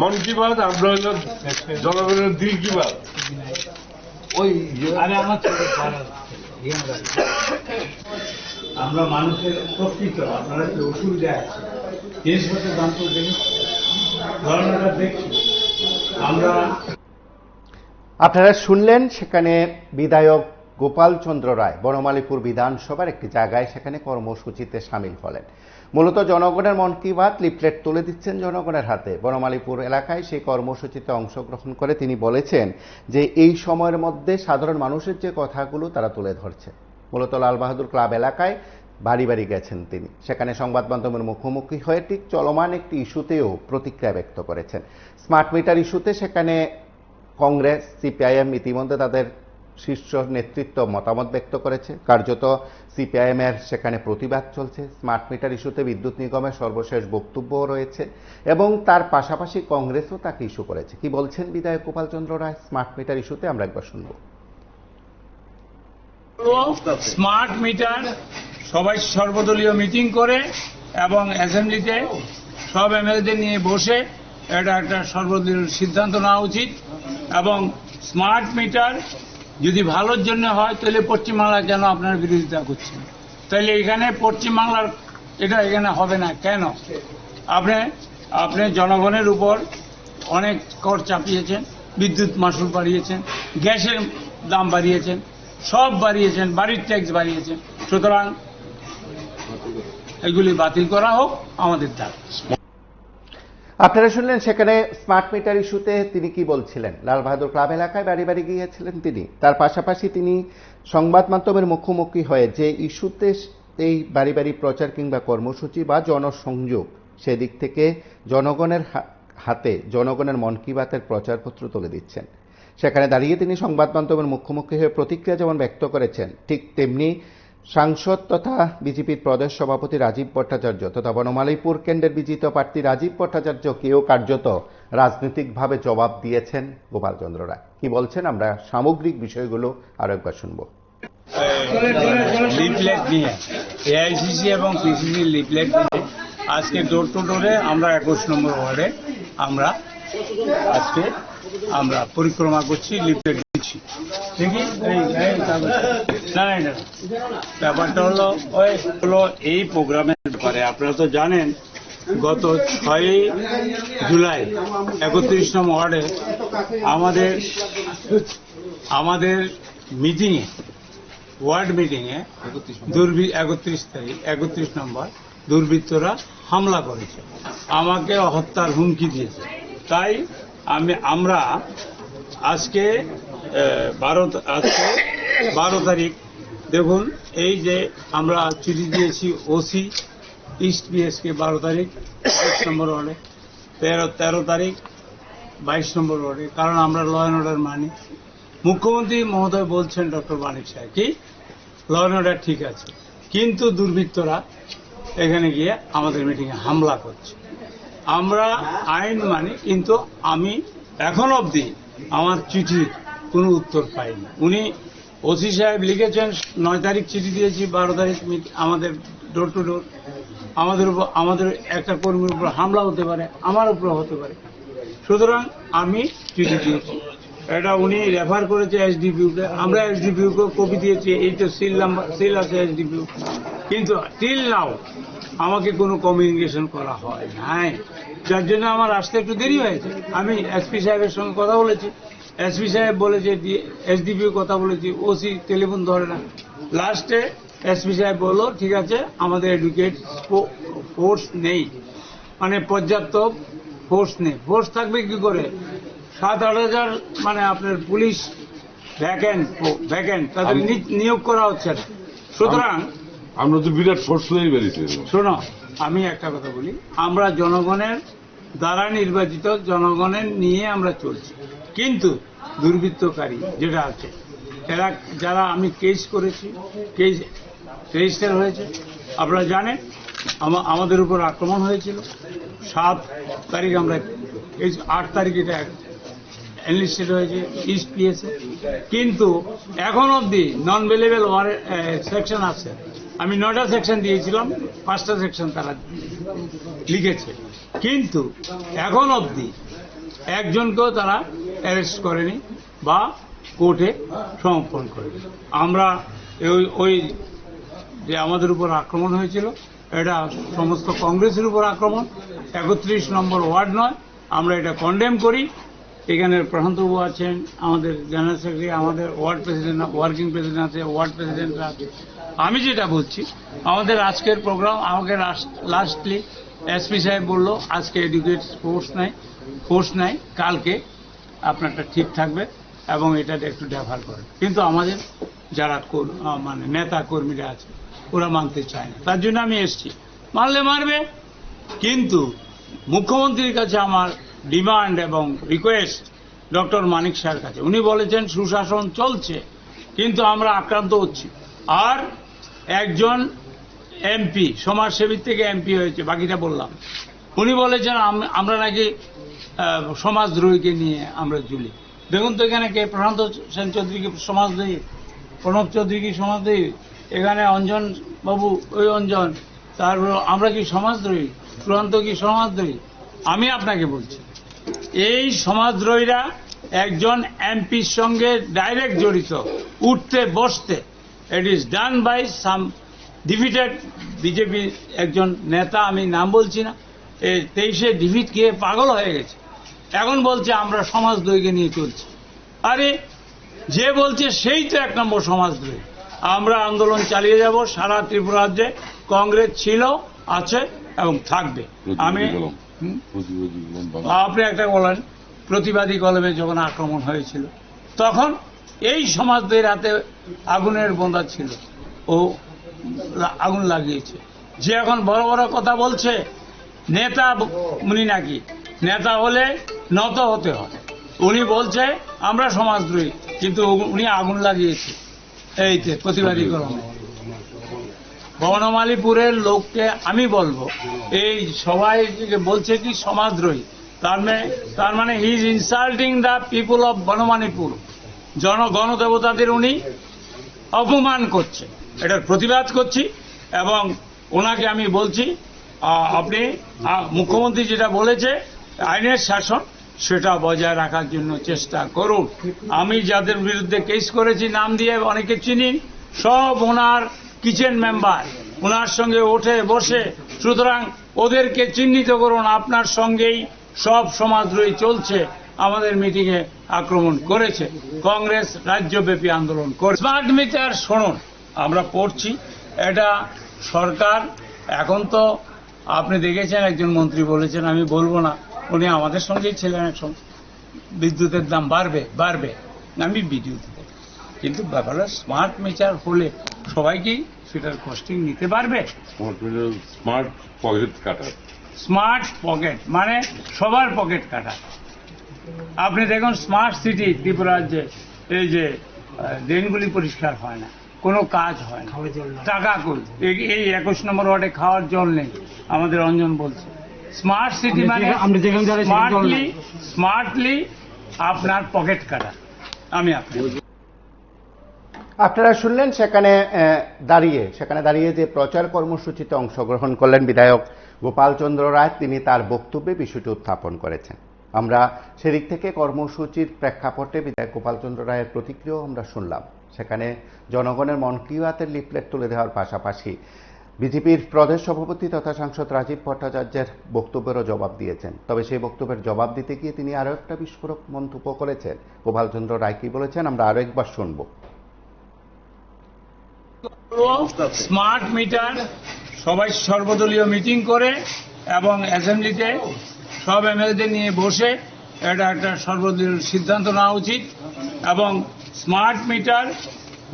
মন কি বাত, আমরা হইল জনগণের দিল কি বাত। ওই আমরা মানুষের প্রকৃত আপনারা কি অসুবিধা আছে জিনিসপত্রের দাম তো দেখি ধরনাটা দেখছি আমরা। আপনারা শুনলেন সেখানে বিধায়ক গোপাল চন্দ্র রায় বনমালীপুর বিধানসভার একটি জায়গায় সেখানে কর্মসূচিতে সামিল হলেন। মূলত জনগণের মন কি বাত লিফলেট তুলে দিচ্ছেন জনগণের হাতে। বনমালীপুর এলাকায় সেই কর্মসূচিতে অংশগ্রহণ করে তিনি বলেছেন যে এই সময়ের মধ্যে সাধারণ মানুষের যে কথাগুলো তারা তুলে ধরছে। মূলত লালবাহাদুর ক্লাব এলাকায় বাড়ি বাড়ি গেছেন তিনি, সেখানে সংবাদ মাধ্যমের মুখোমুখি হয়ে ঠিক চলমান একটি ইস্যুতেও প্রতিক্রিয়া ব্যক্ত করেছেন। স্মার্ট মিটার ইস্যুতে সেখানে কংগ্রেস, সিপিআইএম ইতিমধ্যে তাদের শীর্ষ নেতৃত্ব মতামত ব্যক্ত করেছে। কার্যত সিপিআইএমের সেখানে প্রতিবাদ চলছে। স্মার্ট মিটার ইস্যুতে বিদ্যুৎ নিগমের সর্বশেষ বক্তব্যও রয়েছে এবং তার পাশাপাশি কংগ্রেসও তাকে ইস্যু করেছে। কি বলছেন বিধায়ক গোপাল চন্দ্র রায় স্মার্ট মিটার ইস্যুতে, আমরা একবার শুনব। স্মার্ট মিটার সবাই সর্বদলীয় মিটিং করে এবং অ্যাসেম্বলিতে সব এমএলএদের নিয়ে বসে এটা একটা সর্বদলীয় সিদ্ধান্ত নেওয়া উচিত। এবং স্মার্ট মিটার যদি ভালোর জন্য হয় তাহলে পশ্চিমবাংলা কেন আপনারা বিরোধিতা করছেন? তাহলে এখানে পশ্চিমবাংলার এটা এখানে হবে না কেন? আপনি জনগণের উপর অনেক কর চাপিয়েছেন, বিদ্যুৎ মাশুল বাড়িয়েছেন, গ্যাসের দাম বাড়িয়েছেন, সব বাড়িয়েছেন, বাড়ির ট্যাক্স বাড়িয়েছেন। সুতরাং এগুলি বাতিল করা হোক আমাদের দাবি। আপনারা শুনলেন সেখানে স্মার্ট মিটার ইস্যুতে তিনি কি বলছিলেন। লালবাহাদুর ক্লাব এলাকায় বাড়ি বাড়ি গিয়েছিলেন তিনি। তার পাশাপাশি তিনি সংবাদ মাধ্যমের মুখোমুখি হয়ে যে ইস্যুতে এই বাড়ি বাড়ি প্রচার কিংবা কর্মসূচি বা জনসংযোগ, সেদিক থেকে জনগণের হাতে জনগণের মন কি বাতের প্রচারপত্র তুলে দিচ্ছেন। সেখানে দাঁড়িয়ে তিনি সংবাদ মাধ্যমের মুখোমুখি হয়ে প্রতিক্রিয়া যেমন ব্যক্ত করেছেন, ঠিক তেমনি সাংসদ তথা বিজেপির প্রদেশ সভাপতি রাজীব ভট্টাচার্য তথা বনমালীপুর কেন্দ্রের বিজিত প্রার্থী রাজীব ভট্টাচার্যকেও কার্যত রাজনৈতিকভাবে জবাব দিয়েছেন গোপাল চন্দ্র রায়। কি বলছেন আমরা সামগ্রিক বিষয়গুলো আরো একবার শুনব। লিফলেট নিয়ে এআইসিসি এবং পিসিসি লিফলেট নিয়ে আজকে ডোর টু ডোরে আমরা 21 নম্বর ওয়ার্ডে আজকে আমরা পরিক্রমা করছি, লিফলেট দিচ্ছি। দেখি না ব্যাপারটা হলো এই প্রোগ্রামের ব্যাপারে আপনারা তো জানেন গত 6 জুলাই 31 নম্বর ওয়ার্ডে আমাদের মিটিংয়ে ওয়ার্ড মিটিংয়ে 31 নম্বর দুর্বৃত্তরা হামলা করেছে, আমাকে হত্যার হুমকি দিয়েছে। তাই আমরা আজকে 12 তারিখ দেখুন, এই যে আমরা চিঠি দিয়েছি ওসি ইস্ট পিএসকে 12 তারিখ 22 নম্বর ওয়ার্ডে, 13 তারিখ 22 নম্বর ওয়ার্ডে, কারণ আমরা ল অ্যান্ড অর্ডার মানি। মুখ্যমন্ত্রী মহোদয় বলছেন ডক্টর মানিক সাহেব কি ল অ্যান্ড অর্ডার ঠিক আছে, কিন্তু দুর্বৃত্তরা এখানে গিয়ে আমাদের মিটিংয়ে হামলা করছে। আমরা আইন মানি, কিন্তু আমি এখন অবধি আমার চিঠির কোনো উত্তর পাইনি। উনি ওসি সাহেব লিখেছেন 9 তারিখ চিঠি দিয়েছি, 12 তারিখ আমাদের ডোর টু ডোর। আমাদের একটা কর্মীর উপর হামলা হতে পারে, আমার উপর হতে পারে। সুতরাং আমি চিঠি দিয়েছি, এটা উনি রেফার করেছে এসডিপিউকে, আমরা এসডিপিউকে কপি দিয়েছি, এই তো সিল আছে এসডিপিউ, কিন্তু টিল নাও আমাকে কোনো কমিউনিকেশন করা হয় নাই, যার জন্য আমার আসতে একটু দেরি হয়েছে। আমি এসপি সাহেবের সঙ্গে কথা বলেছি, এসপি সাহেব বলেছে, এসডিপিও কথা বলেছি, ওসি টেলিফোন ধরে না। লাস্টে এসপি সাহেব বললো ঠিক আছে, আমাদের এডুকেট ফোর্স নেই, মানে পর্যাপ্ত ফোর্স নেই। ফোর্স থাকবে কি করে? 7-8 হাজার মানে আপনার পুলিশ ভ্যাকেন্ট তাদের নিয়োগ করা হচ্ছে না। সুতরাং আমরা তো বিরাট ফোর্স হয়ে বেরিয়েছি। শোনো, আমি একটা কথা বলি, আমরা জনগণের দ্বারা নির্বাচিত, জনগণের নিয়ে আমরা চলছি, কিন্তু দুর্বৃত্তকারী যেটা আছে, এরা যারা আমি কেস করেছি, কেস রেজিস্টার হয়েছে, আপনারা জানেন আমাদের উপর আক্রমণ হয়েছিল 7 তারিখ, আমরা 8 তারিখ এটা এনলিস্টেড হয়েছে ইস্ট পিএসএ, কিন্তু এখন অবধি নন ভেলেবল সেকশন আছে, আমি 9টা সেকশন দিয়েছিলাম, 5টা সেকশন তারা লিখেছে, কিন্তু এখন অবধি একজনকেও তারা অ্যারেস্ট করেনি বা কোর্টে সমর্পণ করেনি। আমরা ওই যে আমাদের উপর আক্রমণ হয়েছিল, এটা সমস্ত কংগ্রেসের উপর আক্রমণ, 31 নম্বর ওয়ার্ড নয়। আমরা এটা কন্ডেম করি। এখানে প্রশান্তবাবু আছেন, আমাদের জেনারেল সেক্রেটারি, আমাদের ওয়ার্ড প্রেসিডেন্ট, ওয়ার্কিং প্রেসিডেন্ট আছে, ওয়ার্ড প্রেসিডেন্টরা আছে। আমি যেটা বলছি, আমাদের আজকের প্রোগ্রাম, আমাকে লাস্টলি এসপি সাহেব বললো আজকে এডুকেট ফোর্স নাই, কালকে আপনারটা ঠিক থাকবে এবং এটা একটু ডেভার করেন। কিন্তু আমাদের যারা মানে নেতা কর্মীরা আছে ওরা মানতে চায় না, তার জন্য আমি এসছি। মানলে মারবে, কিন্তু মুখ্যমন্ত্রীর কাছে আমার ডিমান্ড এবং রিকোয়েস্ট ডক্টর মানিক স্যার কাছে, উনি বলেছেন সুশাসন চলছে কিন্তু আমরা আক্রান্ত হচ্ছি। আর একজন এমপি, সমাজসেবী থেকে এমপি হয়েছে, বাকিটা বললাম, উনি বলেছেন আমরা নাকি সমাজদ্রোহীকে নিয়ে আমরা ঝুলি। দেখুন তো এখানে কে, প্রশান্ত সেন চৌধুরীকে সমাজদ্রোহী, প্রণব চৌধুরী কি সমাজদ্রোহী, এখানে অঞ্জন বাবু ওই অঞ্জন, তারপর আমরা কি সমাজদ্রোহী, চূড়ান্ত কি সমাজদ্রোহী? আমি আপনাকে বলছি, এই সমাজদ্রোহীরা একজন এমপির সঙ্গে ডাইরেক্ট জড়িত, উঠতে বসতে। It is done by some defeated BJP একজন নেতা, আমি নাম বলছি না, 23-এ ডিফিট খেয়ে পাগল হয়ে গেছে, এখন বলছে আমরা সমাজদ্রোহীকে নিয়ে চলছি। আরে যে বলছে সেই তো 1 নম্বর সমাজদ্রোহী। আমরা আন্দোলন চালিয়ে যাব, সারা ত্রিপুরা রাজ্যে কংগ্রেস ছিল, আছে এবং থাকবে। আমি আপনি একটা বলেন, প্রতিবাদী কলমে যখন আক্রমণ হয়েছিল তখন এই সমাজদের হাতে আগুনের বোঁদা ছিল, ও আগুন লাগিয়েছে। যে এখন বড় বড় কথা বলছে, নেতা উনি নাকি, নেতা হলে নত হতে হয়, উনি বলছে আমরা সমাজদ্রোহী, কিন্তু উনি আগুন লাগিয়েছে এইতে প্রতিবাদী কলমে। বনমালীপুরের লোককে আমি বলবো, এই সবাই বলছে কি সমাজদ্রোহী, তার মানে he is insulting the people of Banamalipur. গণদেবতাদের উনি অপমান করছে, এটার প্রতিবাদ করছি। এবং ওনাকে আমি বলছি, আপনি মুখ্যমন্ত্রী যেটা বলেছে আইনের শাসন, সেটা বজায় রাখার জন্য চেষ্টা করুন। আমি যাদের বিরুদ্ধে কেস করেছি নাম দিয়ে অনেকে চিনি, সব ওনার কিচেন মেম্বার, ওনার সঙ্গে ওঠে বসে, সুতরাং ওদেরকে চিহ্নিত করুন। আপনার সঙ্গেই সব সমাজদ্রোহী চলছে, আমাদের মিটিংয়ে আক্রমণ করেছে, কংগ্রেস রাজ্যব্যাপী আন্দোলন করে। স্মার্ট মিটার শুনুন, আমরা পড়ছি, এটা সরকার এখন তো আপনি দেখেছেন, একজন মন্ত্রী বলেছেন, আমি বলবো না, উনি আমাদের সঙ্গেই ছিলেন একসঙ্গে, বিদ্যুতের দাম বাড়বে, আমি বিদ্যুৎ, কিন্তু ব্যাপারটা স্মার্ট মিটার হলে সবাই কি সেটার কস্টিং নিতে পারবে? স্মার্ট পকেট কাটা, স্মার্ট পকেট মানে সবার পকেট কাটা। আপনি দেখুন স্মার্ট সিটি ত্রিপুরা রাজ্যে, এই যে ড্রেনগুলি পরিষ্কার হয় না, কোনো কাজ হয় না, টাকা কই, এই 21 নম্বর ওয়ার্ডে খাওয়ার জল নেই, আমাদের অঞ্জন বলছে। স্মার্ট সিটি মানে স্মার্টলি আপনার পকেট কাটা। আমি আপনারা শুনলেন সেখানে দাঁড়িয়ে যে প্রচার কর্মসূচিতে অংশগ্রহণ করলেন বিধায়ক গোপাল চন্দ্র রায়, তিনি তার বক্তব্যে বিষয়টি উত্থাপন করেছেন। আমরা সেদিক থেকে কর্মসূচির প্রেক্ষাপটে বিধায়ক গোপাল চন্দ্র রায়ের প্রতিক্রিয়াও আমরা শুনলাম। সেখানে জনগণের মন কি বাতের লিফলেট তুলে দেওয়ার পাশাপাশি বিজেপির প্রদেশ সভাপতি তথা সাংসদ রাজীব ভট্টাচার্যের বক্তব্যেরও জবাব দিয়েছেন। তবে সেই বক্তব্যের জবাব দিতে গিয়ে তিনি আরও একটা বিস্ফোরক মন্তব্য করেছেন। গোপাল চন্দ্র রায় কি বলেছেন আমরা আরো একবার শুনব। স্মার্ট মিটার সবাই সর্বদলীয় মিটিং করে এবং অ্যাসেম্বলিতে সব এমএলএদের নিয়ে বসে এটা একটা সর্বদলীয় সিদ্ধান্ত নেওয়া উচিত। এবং স্মার্ট মিটার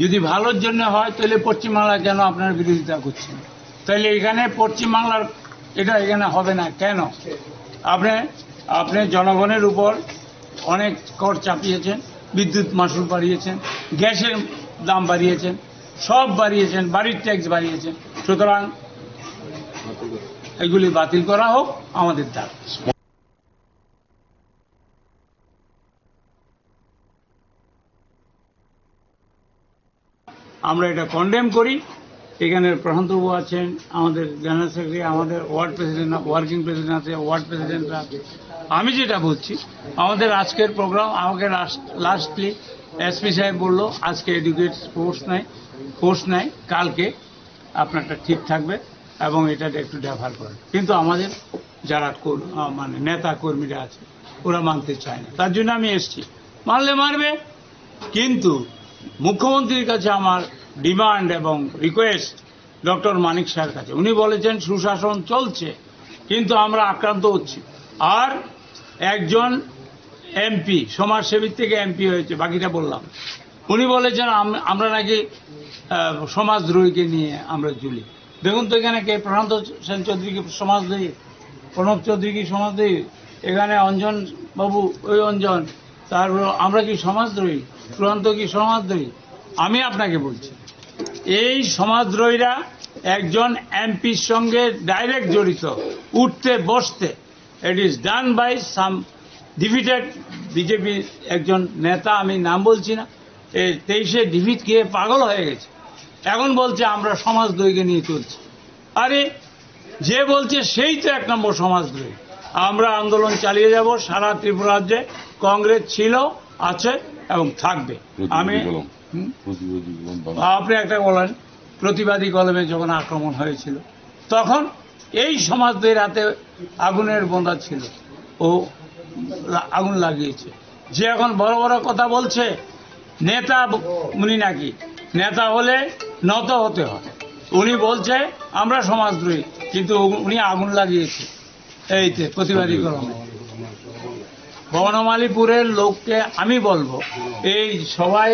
যদি ভালোর জন্য হয় তাহলে পশ্চিমবাংলা কেন আপনার বিরোধিতা করছেন? তাহলে এখানে পশ্চিমবাংলার এটা এখানে হবে না কেন? আপনি জনগণের উপর অনেক কর চাপিয়েছেন, বিদ্যুৎ মাশুল বাড়িয়েছেন, গ্যাসের দাম বাড়িয়েছেন, সব বাড়িয়েছেন, বাড়ির ট্যাক্স বাড়িয়েছেন। সুতরাং এগুলি বাতিল করা হোক আমাদের দাবি। আমরা এটা কন্ডেম করি। এখানে প্রশান্তবাবু আছেন, আমাদের জেনারেল সেক্রেটারি, আমাদের ওয়ার্ড প্রেসিডেন্ট, ওয়ার্কিং প্রেসিডেন্ট আছে, ওয়ার্ড প্রেসিডেন্ট আছে। আমি যেটা বলছি, আমাদের আজকের প্রোগ্রাম, আমাকে লাস্টলি এসপি সাহেব বললো আজকে এডুকেট ফোর্স নাই, কালকে আপনারটা ঠিক থাকবে এবং এটা একটু ডেভার করেন। কিন্তু আমাদের যারা মানে নেতা কর্মীরা আছে ওরা মানতে চায় না, তার জন্য আমি এসছি। মানলে মারবে, কিন্তু মুখ্যমন্ত্রীর কাছে আমার ডিমান্ড এবং রিকোয়েস্ট ডক্টর মানিক স্যারের কাছে। উনি বলেছেন সুশাসন চলছে, কিন্তু আমরা আক্রান্ত হচ্ছি। আর একজন এমপি, সমাজসেবীর থেকে এমপি হয়েছে, বাকিটা বললাম। উনি বলেছেন আমরা নাকি সমাজদ্রোহীকে নিয়ে আমরা ঝুলি। দেখুন তো এখানে কে, প্রশান্ত সেন চৌধুরী কি সমাজদ্রোহী? প্রণব চৌধুরী কি সমাজদ্রোহী? এখানে অঞ্জন বাবু, ওই অঞ্জন, তারপর আমরা কি সমাজদ্রোহী? প্রশান্ত কি সমাজদ্রোহী? আমি আপনাকে বলছি, এই সমাজদ্রোহীরা একজন এমপির সঙ্গে ডাইরেক্ট জড়িত, উঠতে বসতে। It is done by some defeated BJP একজন নেতা, আমি নাম বলছি না, 23-এ ডিফিট খেয়ে পাগল হয়ে গেছে। এখন বলছে আমরা সমাজদ্রোহীকে নিয়ে চলছি। আরে যে বলছে সেই তো 1 নম্বর সমাজদ্রোহী। আমরা আন্দোলন চালিয়ে যাব সারা ত্রিপুরা রাজ্যে। কংগ্রেস ছিল, আছে এবং থাকবে। আমি আপনি একটা বলেন, প্রতিবাদী কলমে যখন আক্রমণ হয়েছিল তখন এই সমাজদের হাতে আগুনের বোঁদা ছিল, ও আগুন লাগিয়েছে। যে এখন বড় বড় কথা বলছে নেতা, উনি নাকি নেতা হলে নত হতে হয়। উনি বলছে আমরা সমাজদ্রোহী, কিন্তু উনি আগুন লাগিয়েছে এইতে প্রতিবাদী কলমে। বনমালীপুরের লোককে আমি বলবো, এই সবাই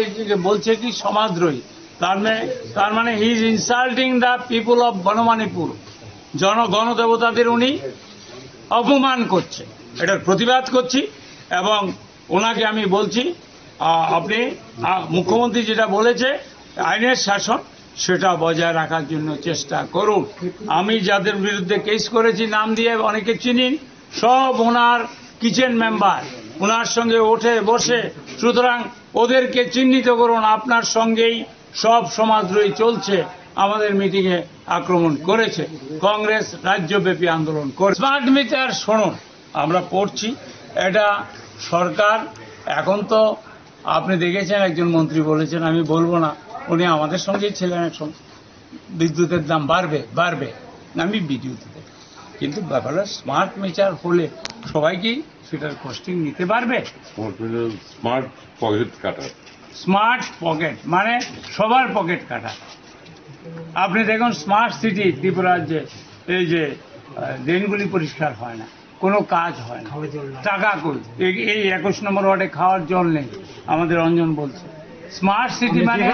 বলছে কি সমাজদ্রোহী, তার মানে he is insulting the people of Banamalipur. গণদেবতাদের উনি অপমান করছে, এটার প্রতিবাদ করছি। এবং ওনাকে আমি বলছি, আপনি মুখ্যমন্ত্রী যেটা বলেছে আইনের শাসন, সেটা বজায় রাখার জন্য চেষ্টা করুন। আমি যাদের বিরুদ্ধে কেস করেছি নাম দিয়ে অনেকে চিনি, সব ওনার কিচেন মেম্বার, ওনার সঙ্গে ওঠে বসে। সুতরাং ওদেরকে চিহ্নিত করুন। আপনার সঙ্গেই সব সমাজদ্রোহী চলছে, আমাদের মিটিংয়ে আক্রমণ করেছে। কংগ্রেস রাজ্যব্যাপী আন্দোলন করে। স্মার্ট মিটার শুনুন, আমরা পড়ছি, এটা সরকার এখন তো আপনি দেখেছেন, একজন মন্ত্রী বলেছেন, আমি বলবো না, উনি আমাদের সঙ্গেই ছিলেন একসঙ্গে, বিদ্যুতের দাম বাড়বে, আমি বিদ্যুৎ, কিন্তু ব্যাপারটা স্মার্ট মিটার হলে সবাই কি সেটার কস্টিং নিতে পারবে? স্মার্ট পকেট কাটা, স্মার্ট পকেট মানে সবার পকেট কাটা। আপনি দেখুন স্মার্ট সিটি ত্রিপুরা রাজ্যে এই যে ড্রেনগুলি পরিষ্কার হয় না, কোনো কাজ হয় না, টাকা কই? এই 21 নম্বর ওয়ার্ডে খাওয়ার জল নেই, আমাদের অঞ্জন বলছে। স্মার্ট সিটি মানে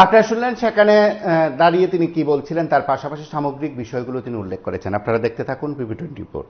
আপনারা শুনলেন সেখানে দাঁড়িয়ে তিনি কি বলছিলেন, তার পাশাপাশি সামগ্রিক বিষয়গুলো তিনি উল্লেখ করেছেন। আপনারা দেখতে থাকুন PB24।